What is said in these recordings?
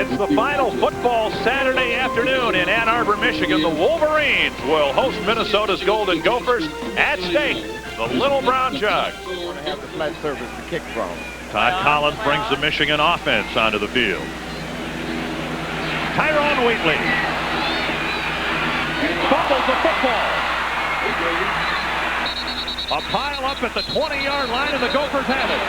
It's the final football Saturday afternoon in Ann Arbor, Michigan. The Wolverines will host Minnesota's Golden Gophers. At stake, the Little Brown Jug. We want to have the flat surface to kick from. Todd Collins brings the Michigan offense onto the field. Tyrone Wheatley fumbles the football. A pile up at the 20-yard line, and the Gophers have it.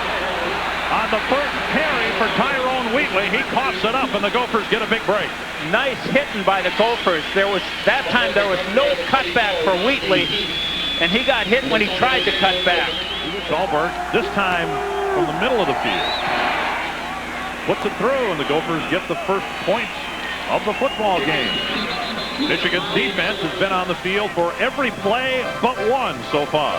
On the first carry for Tyrone Wheatley, he coughs it up, and the Gophers get a big break. Nice hitting by the Gophers. That time there was no cutback for Wheatley, and he got hit when he tried to cut back. Sahlberg, this time from the middle of the field, puts it through, and the Gophers get the first points of the football game. Michigan's defense has been on the field for every play but one so far.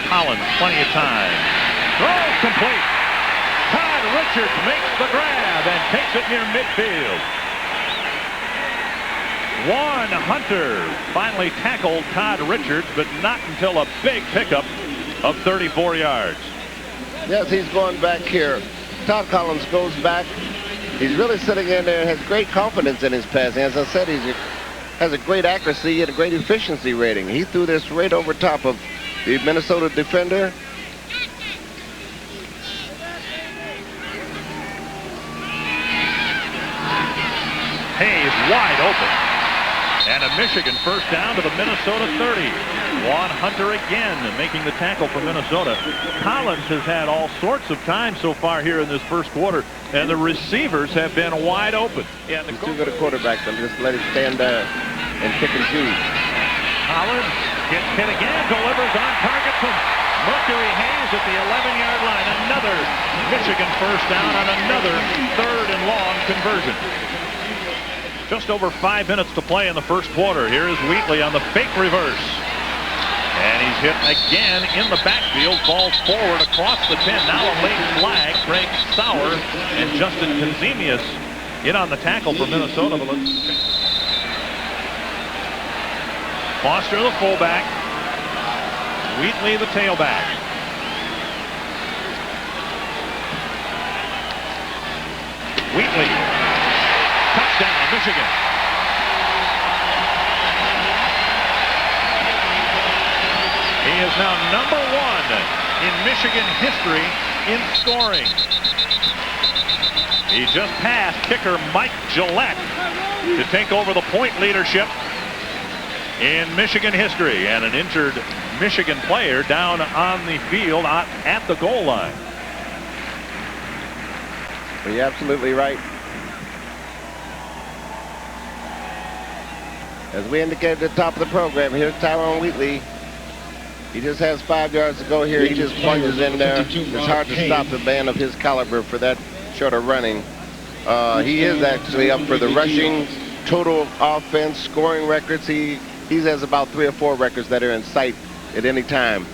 Collins, plenty of time. Throws complete. Todd Richards makes the grab and takes it near midfield. Juan Hunter finally tackled Todd Richards, but not until a big pickup of 34 yards. Yes, he's going back here. Todd Collins goes back. He's really sitting in there and has great confidence in his passing. As I said, he has a great accuracy and a great efficiency rating. He threw this right over top of the Minnesota defender. Hayes wide open. And a Michigan first down to the Minnesota 30. Juan Hunter again making the tackle for Minnesota. Collins has had all sorts of time so far here in this first quarter, and the receivers have been wide open. Yeah, he's too good a quarterback, so just let him stand there and pick and choose. Collins gets hit again, delivers on target from Mercury Hayes at the 11-yard line. Another Michigan first down on another third and long conversion. Just over 5 minutes to play in the first quarter. Here is Wheatley on the fake reverse. And he's hit again in the backfield, falls forward across the 10. Now a late flag. Craig Sauer and Justin Kazemius in on the tackle for Minnesota. But Foster the fullback. Wheatley the tailback. Wheatley. Touchdown, Michigan. He is now number 1 in Michigan history in scoring. He just passed kicker Mike Gillette to take over the point leadership in Michigan history, and an injured Michigan player down on the field at the goal line. Well, you're absolutely right. As we indicated at the top of the program, here's Tyrone Wheatley. He just has 5 yards to go here. He just plunges in there. It's hard to stop a man of his caliber for that short of running. He is actually up for the rushing, total offense, scoring records. He has about 3 or 4 records that are in sight at any time.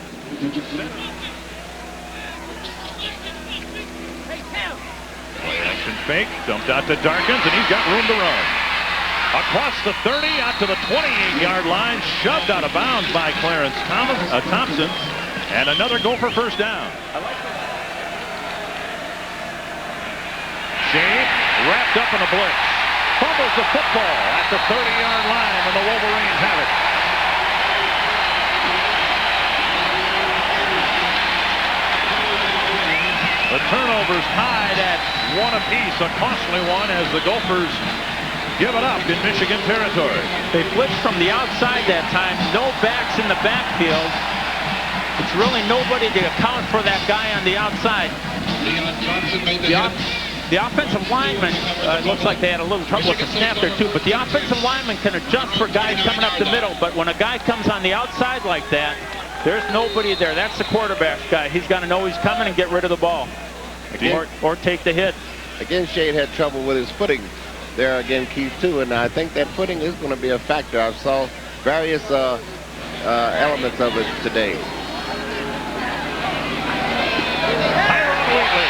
Play action fake, dumped out to Darkins, and he's got room to run. Across the 30, out to the 28-yard line, shoved out of bounds by Clarence Thompson, and another Gopher first down. Shea wrapped up in a blitz, fumbles the football at the 30-yard line, and the Wolverines have it. The turnovers tied at 1 apiece, a costly one as the Gophers give it up in Michigan territory. They blitzed from the outside that time. No backs in the backfield. It's really nobody to account for that guy on the outside. The offensive lineman, it looks like they had a little trouble with the snap there too, but the offensive lineman can adjust for guys coming up the middle, but when a guy comes on the outside like that, there's nobody there. That's the quarterback guy. He's got to know he's coming and get rid of the ball. Again, or take the hit. Again, Shade had trouble with his footing there again, Keith, too, and I think that footing is going to be a factor. I saw various elements of it today. Tyrone Wheatley.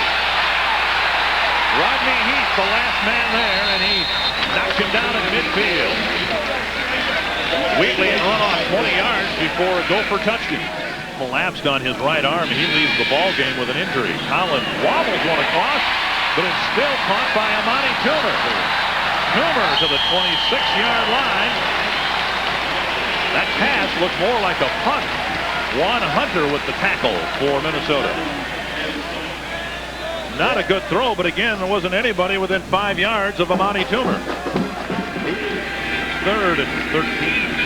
Rodney Heath, the last man there, and he knocks him down in midfield. Wheatley had run off 20 yards before a Gopher touched him. collapsed on his right arm. He leaves the ball game with an injury. Collins wobbles one across, but it's still caught by Amani TOOMER. TOOMER to the 26-yard line. That pass looked more like a punt. Juan Hunter with the tackle for Minnesota. Not a good throw, but again, there wasn't anybody within 5 yards of Amani TOOMER. 3rd and 13.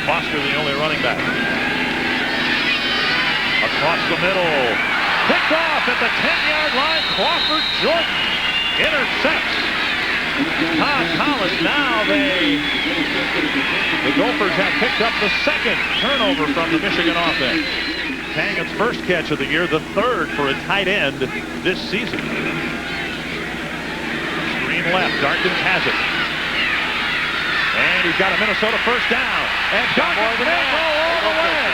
Foster, the only running back. Across the middle. Picked off at the 10-yard line. Crawford Jordan intercepts Todd Collins. Now the Gophers have picked up the 2nd turnover from the Michigan offense. Tangen's first catch of the year, the 3rd for a tight end this season. Screen left. Darkins has it. And he's got a Minnesota first down. And Darkins will go all the way.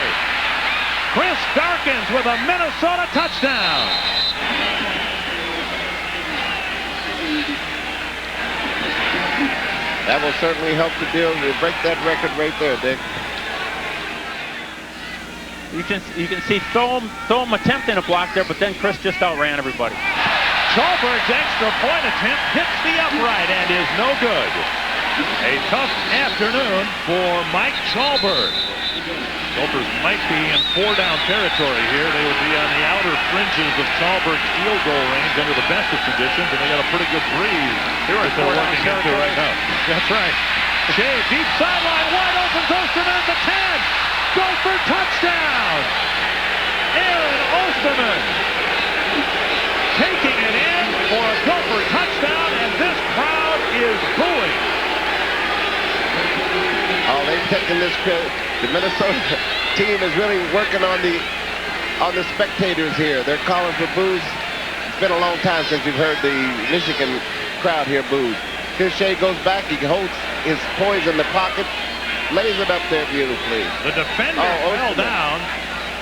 Chris Darkins with a Minnesota touchdown. That will certainly help the deal to break that record right there, Dick. You can see Thome attempting a block there, but then Chris just outran everybody. Schulberg's extra point attempt hits the upright and is no good. A tough afternoon for Mike Schulberg. Gophers might be in 4-down territory here. They would be on the outer fringes of Schulberg's field goal range under the best of conditions, and they got a pretty good breeze here that they're looking into right now. That's right. Shea, deep sideline, wide open, Osterman at the 10. Gopher touchdown. Aaron Osterman taking it in for a Gopher touchdown, and this crowd is booing. Oh, they've taken this credit. The Minnesota team is really working on the spectators here. They're calling for boos. It's been a long time since we've heard the Michigan crowd here boo. Here Shea goes back. He holds his poise in the pocket, lays it up there beautifully. The defender fell down.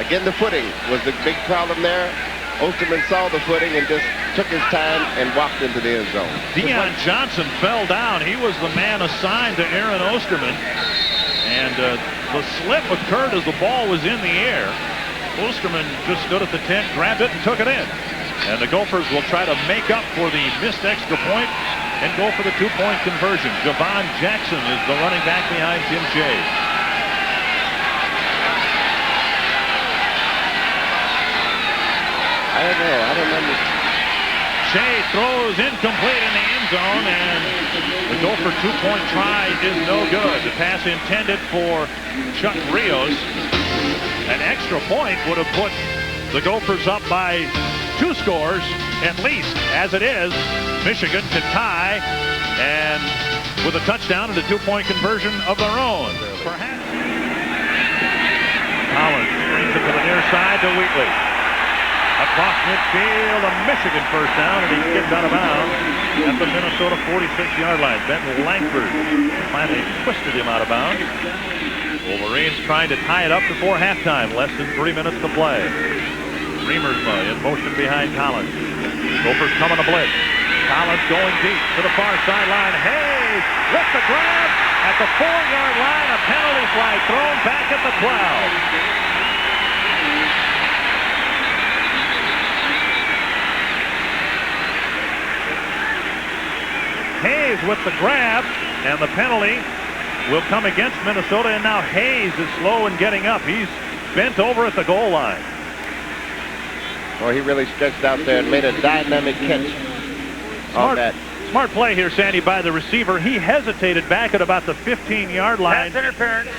Again, the footing was the big problem there. Osterman saw the footing and just took his time and walked into the end zone. Deion Johnson fell down. He was the man assigned to Aaron Osterman. And the slip occurred as the ball was in the air. Osterman just stood at the 10, grabbed it, and took it in. And the Gophers will try to make up for the missed extra point and go for the 2-point conversion. Javon Jackson is the running back behind Tim Shea. I don't know. I don't remember. Shea throws incomplete in the end zone, and the Gopher 2-point try is no good. The pass intended for Chuck Rios. An extra point would have put the Gophers up by 2 scores at least. As it is, Michigan can tie, and with a touchdown and a 2-point conversion of their own. Perhaps. Collins brings it to the near side to Wheatley. Across midfield, a Michigan first down, and he's kicked out of bounds at the Minnesota 46-yard line. Ben Langford finally twisted him out of bounds. Wolverines trying to tie it up before halftime. Less than 3 minutes to play. Riemersma in motion behind Collins. Gophers coming to blitz. Collins going deep to the far sideline. Hayes with the grab at the 4-yard line. A penalty flag thrown back at the 12. Hayes with the grab, and the penalty will come against Minnesota, and now Hayes is slow in getting up. He's bent over at the goal line. Well, he really stretched out there and made a dynamic catch on that. Smart play here, Sandy, by the receiver. He hesitated back at about the 15-yard line. That's interference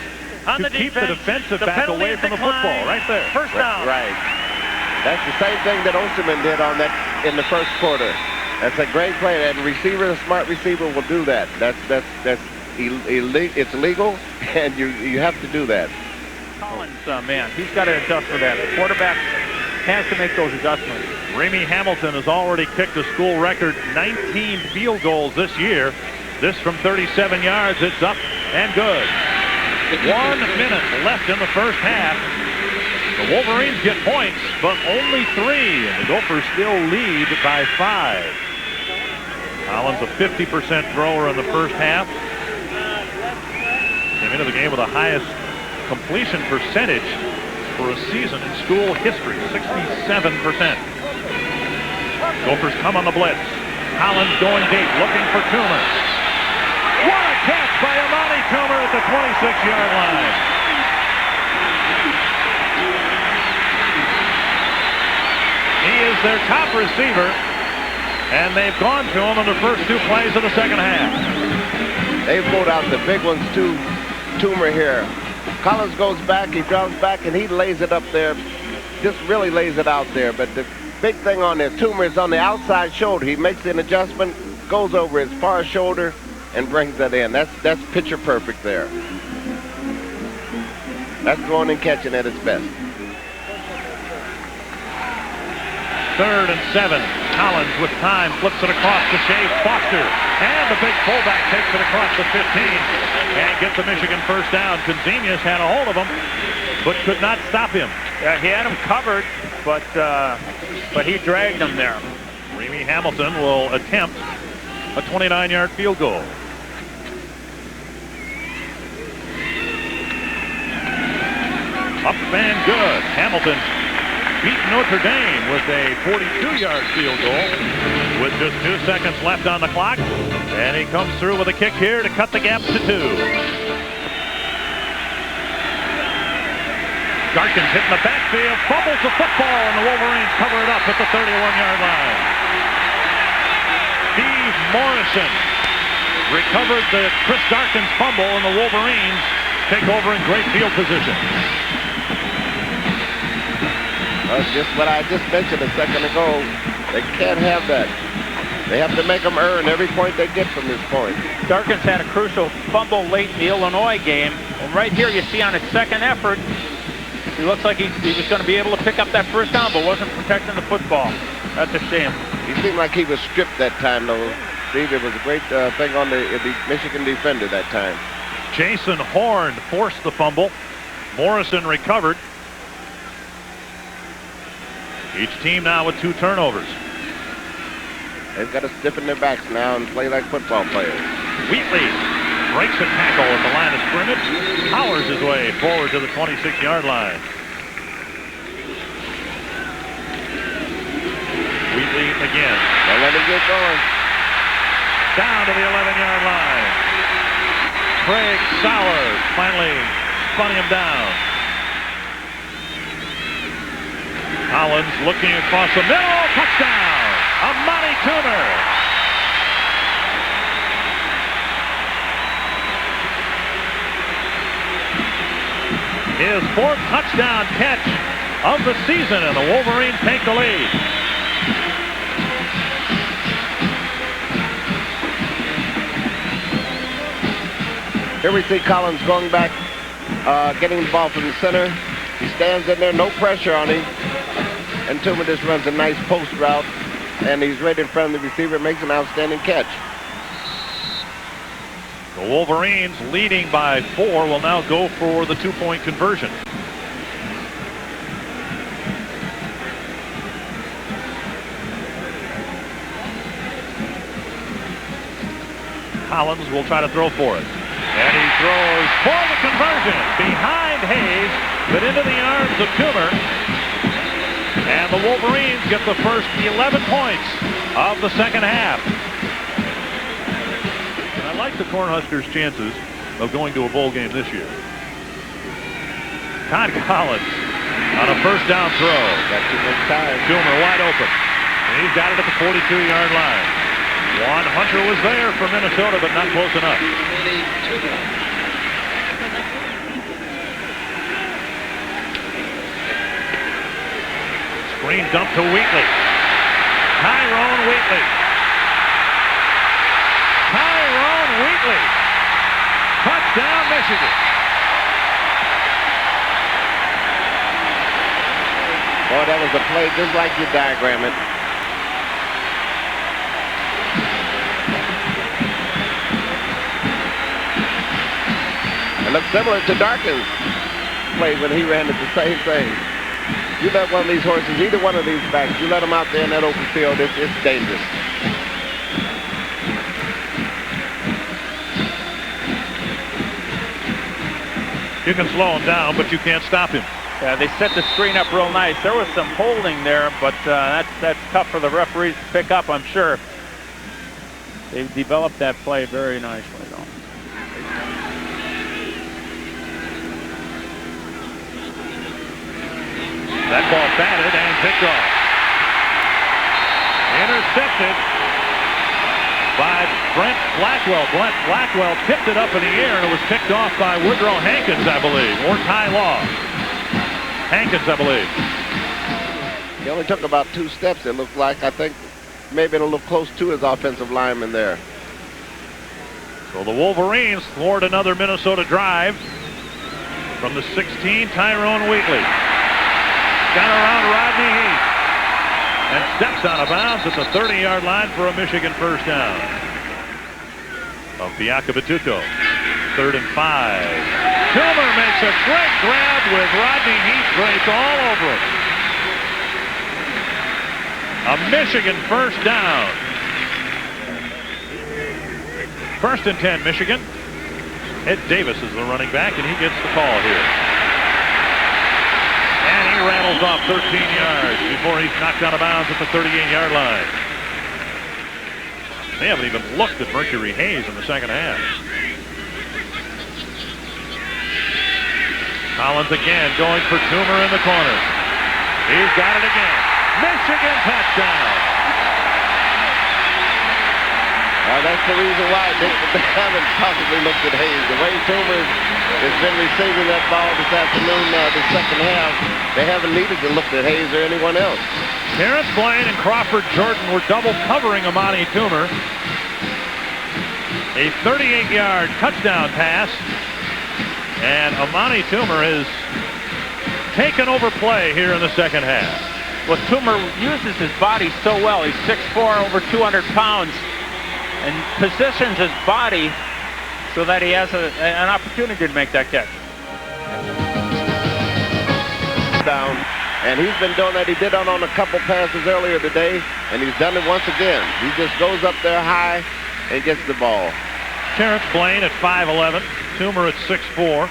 on to keep the defensive back away from the football. Right there. First down. Right. That's the same thing that Osterman did on that in the first quarter. That's a great play. And a smart receiver will do that. It's illegal, and you have to do that. Collins, man, he's got to adjust for that. The quarterback has to make those adjustments. Ramey Hamilton has already kicked a school record 19 field goals this year. This from 37 yards. It's up and good. 1 minute left in the first half. The Wolverines get points, but only 3. And the Gophers still lead by 5. Collins a 50% thrower in the first half. Came into the game with the highest completion percentage for a season in school history, 67%. Gophers come on the blitz. Collins going deep, looking for TOOMER. What a catch by Amani TOOMER at the 26-yard line. He is their top receiver, and they've gone to him in the first 2 plays of the second half. They've pulled out the big ones to TOOMER here. Collins goes back, he drops back, and he lays it up there. Just really lays it out there. But the big thing on there, TOOMER is on the outside shoulder. He makes an adjustment, goes over his far shoulder, and brings that in. That's picture perfect there. That's throwing and catching at its best. 3rd and 7. Collins with time flips it across to Shea Foster. And the big fullback takes it across the 15 and gets the Michigan first down. Gonzalez had a hold of him, but could not stop him. He had him covered, but he dragged him there. Remy Hamilton will attempt a 29-yard field goal. Up and good. Hamilton beat Notre Dame with a 42-yard field goal with just 2 seconds left on the clock. And he comes through with a kick here to cut the gap to 2. Garkins hitting the backfield, fumbles the football, and the Wolverines cover it up at the 31-yard line. Steve Morrison recovered the Chris Garkins fumble, and the Wolverines take over in great field position. Just what I just mentioned a second ago. They can't have that. They have to make them earn every point they get from this point. Garkins had a crucial fumble late in the Illinois game. And right here you see on his second effort, he looks like he was going to be able to pick up that first down, but wasn't protecting the football. That's a shame. He seemed like he was stripped that time, though. Steve, it was a great thing on the Michigan defender that time. Jason Horn forced the fumble. Morrison recovered. Each team now with 2 turnovers. They've got to stiffen their backs now and play like football players. Wheatley breaks a tackle at the line of scrimmage, powers his way forward to the 26-yard line. Wheatley again. Don't let him get going. Down to the 11-yard line. Craig Sowers finally spun him down. Collins looking across the middle. Touchdown! Amani TOOMER. His 4th touchdown catch of the season, and the Wolverines take the lead. Here we see Collins going back, getting the ball from the center. He stands in there, no pressure on him. And TOOMER just runs a nice post route, and he's right in front of the receiver, makes an outstanding catch. The Wolverines, leading by 4, will now go for the 2-point conversion. Collins will try to throw for it. And he throws for the conversion behind Hayes, but into the arms of TOOMER. And the Wolverines get the first 11 points of the second half. And I like the Cornhuskers' chances of going to a bowl game this year. Todd Collins on a first down throw. Got too much time. TOOMER wide open. And he's got it at the 42-yard line. Juan Hunter was there for Minnesota, but not close enough. Screen dump to Wheatley. Tyrone Wheatley. Tyrone Wheatley. Touchdown, Michigan. Boy, that was a play just like you diagram it. It looks similar to Darkin's play when he ran at the same thing. You let one of these horses, either one of these backs, you let them out there in that open field, it's dangerous. You can slow him down, but you can't stop him. Yeah, they set the screen up real nice. There was some holding there, but that's tough for the referees to pick up, I'm sure. They've developed that play very nicely, though. That ball batted and picked off. Intercepted by Brent Blackwell. Brent Blackwell tipped it up in the air, and it was picked off by Woodrow Hankins, I believe, or Ty Law. Hankins, I believe. He only took about 2 steps, it looked like. I think maybe a little close to his offensive lineman there. So the Wolverines thwart another Minnesota drive. From the 16, Tyrone Wheatley. Got around Rodney Heath. And steps out of bounds at the 30-yard line for a Michigan first down. Of Biakabutuka. 3rd and 5. TOOMER makes a great grab with Rodney Heath draped all over him. A Michigan first down. 1st and 10, Michigan. Ed Davis is the running back, and he gets the call here. And he rattles off 13 yards before he's knocked out of bounds at the 38-yard line. They haven't even looked at Mercury Hayes in the second half. Collins again going for TOOMER in the corner. He's got it again. Michigan touchdown. That's the reason why they haven't possibly looked at Hayes. The way TOOMER has been receiving that ball this afternoon, the second half, they haven't needed to look at Hayes or anyone else. Terrence Blaine and Crawford Jordan were double covering Amani TOOMER. A 38-yard touchdown pass. And Amani TOOMER has taken over play here in the second half. Well, TOOMER uses his body so well. He's 6'4", over 200 pounds, and positions his body so that he has an opportunity to make that catch. Down, and he's been doing that. He did it on a couple passes earlier today, and he's done it once again. He just goes up there high and gets the ball. Terrence Blaine at 5'11", TOOMER at 6'4".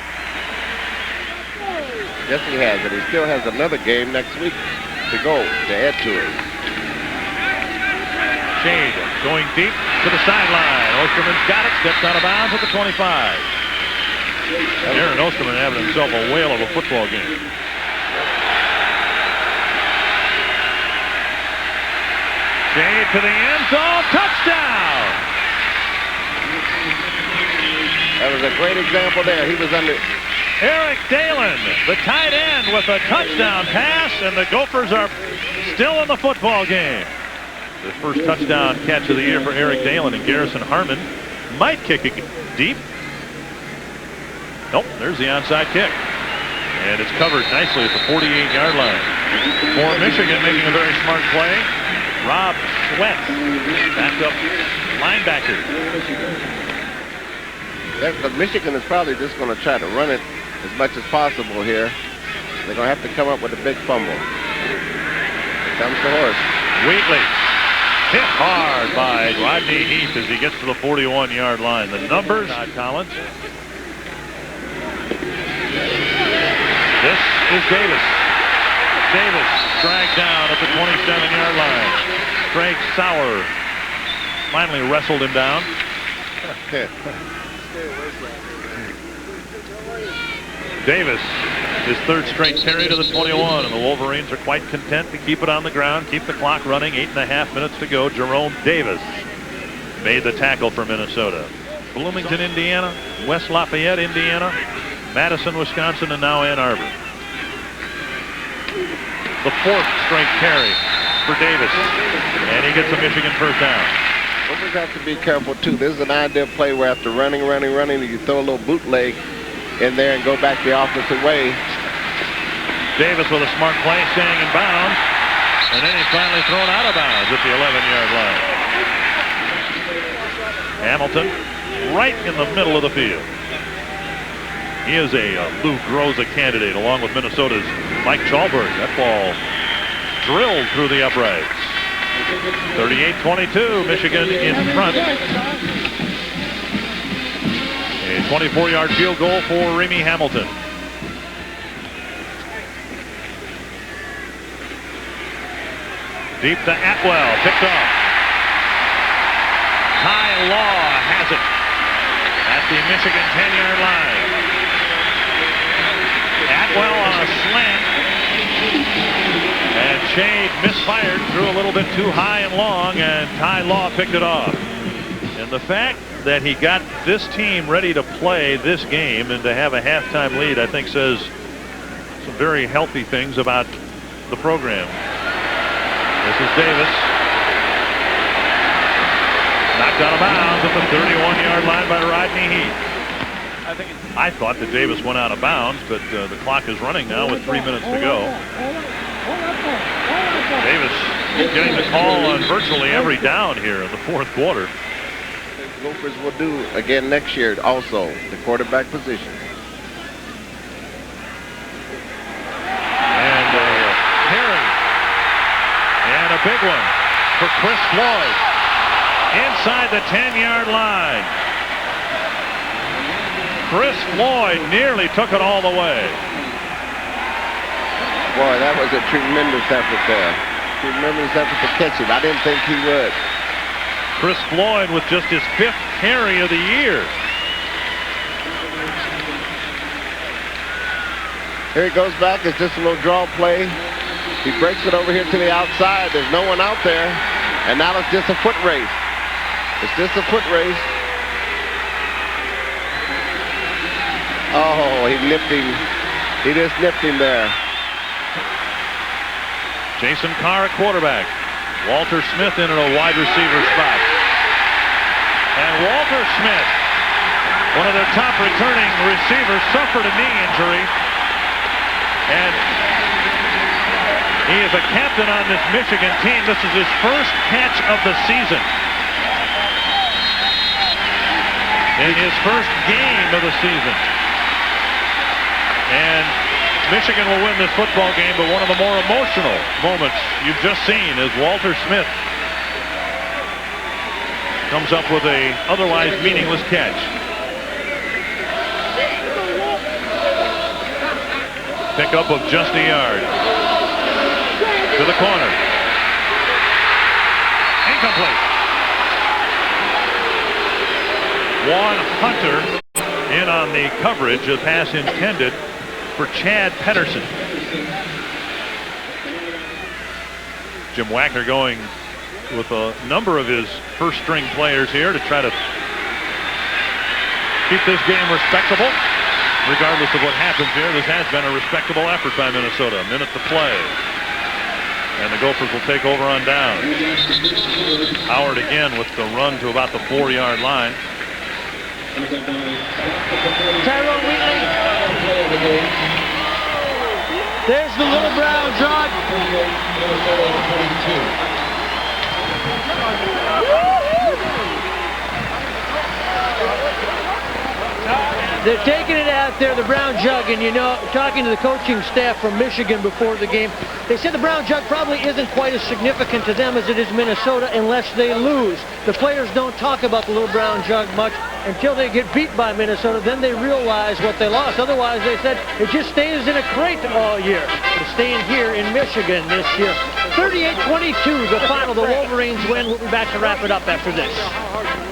Yes, he has it. He still has another game next week to go to add to it. Shade going deep to the sideline. Osterman's got it, steps out of bounds at the 25. Aaron Osterman having himself a whale of a football game. Shade to the end zone, touchdown! That was a great example there. He was under... Eric Dalen, the tight end, with a touchdown pass, and the Gophers are still in the football game. The first touchdown catch of the year for Eric Dalen, and Garrison Harmon might kick it deep. Nope, there's the onside kick. And it's covered nicely at the 48-yard line. For Michigan, making a very smart play, Rob Sweat, backup linebacker. Because Michigan is probably just going to try to run it as much as possible here. They're going to have to come up with a big fumble. Here comes the horse. Wheatley hit hard by Rodney Heath as he gets to the 41-yard line. The numbers, Todd Collins. This is Davis. Davis dragged down at the 27-yard line. Craig Sauer finally wrestled him down. Davis, his 3rd straight carry to the 21, and the Wolverines are quite content to keep it on the ground, keep the clock running. 8.5 minutes to go. Jerome Davis made the tackle for Minnesota. Bloomington, Indiana, West Lafayette, Indiana, Madison, Wisconsin, and now Ann Arbor. The 4th straight carry for Davis, and he gets a Michigan first down. We'll just have to be careful, too. This is an ideal play where after running, you throw a little bootleg in there and go back the opposite way. Davis with a smart play, staying in bounds, and then he's finally thrown out of bounds at the 11-yard line. Hamilton right in the middle of the field. He is a Lou Groza candidate along with Minnesota's Mike Chalberg. That ball drilled through the uprights. 38-22, Michigan in front. A 24-yard field goal for Remy Hamilton. Deep to Atwell, picked off. Ty Law has it at the Michigan 10-yard line. Atwell on a slant. And Shade misfired, threw a little bit too high and long, and Ty Law picked it off. And the fact that he got this team ready to play this game and to have a halftime lead, I think says some very healthy things about the program. This is Davis. Knocked out of bounds at the 31-yard line by Rodney Heath. I thought that Davis went out of bounds, but the clock is running now with 3 minutes to go. Davis getting the call on virtually every down here in the fourth quarter. Gophers will do again next year also, the quarterback position. And Perry. And a big one for Chris Floyd. Inside the 10-yard line. Chris Floyd nearly took it all the way. Boy, that was a tremendous effort there. Tremendous effort to catch it. I didn't think he would. Chris Floyd with just his 5th carry of the year. Here he goes back. It's just a little draw play. He breaks it over here to the outside. There's no one out there. And now it's just a foot race. It's just a foot race. Oh, he nipped him. He just nipped him there. Jason Carr at quarterback. Walter Smith in at a wide receiver spot. And Walter Smith, one of their top returning receivers, suffered a knee injury. And he is a captain on this Michigan team. This is his first catch of the season. In his first game of the season. And Michigan will win this football game, but one of the more emotional moments you've just seen is Walter Smith comes up with a otherwise meaningless catch. Pickup of just a yard. To the corner. Incomplete. Juan Hunter in on the coverage, a pass intended for Chad Pedersen. Jim Wagner going with a number of his first string players here to try to keep this game respectable. Regardless of what happens here, this has been a respectable effort by Minnesota. A minute to play. And the Gophers will take over on down. Howard again with the run to about the 4-yard line. Tyrone Wheatley. There's the little brown jug. They're taking it out there, the brown jug, and you know, talking to the coaching staff from Michigan before the game, they said the brown jug probably isn't quite as significant to them as it is Minnesota unless they lose. The players don't talk about the little brown jug much until they get beat by Minnesota. Then they realize what they lost. Otherwise, they said it just stays in a crate all year. It's staying here in Michigan this year. 38-22, the final. The Wolverines win. We'll be back to wrap it up after this.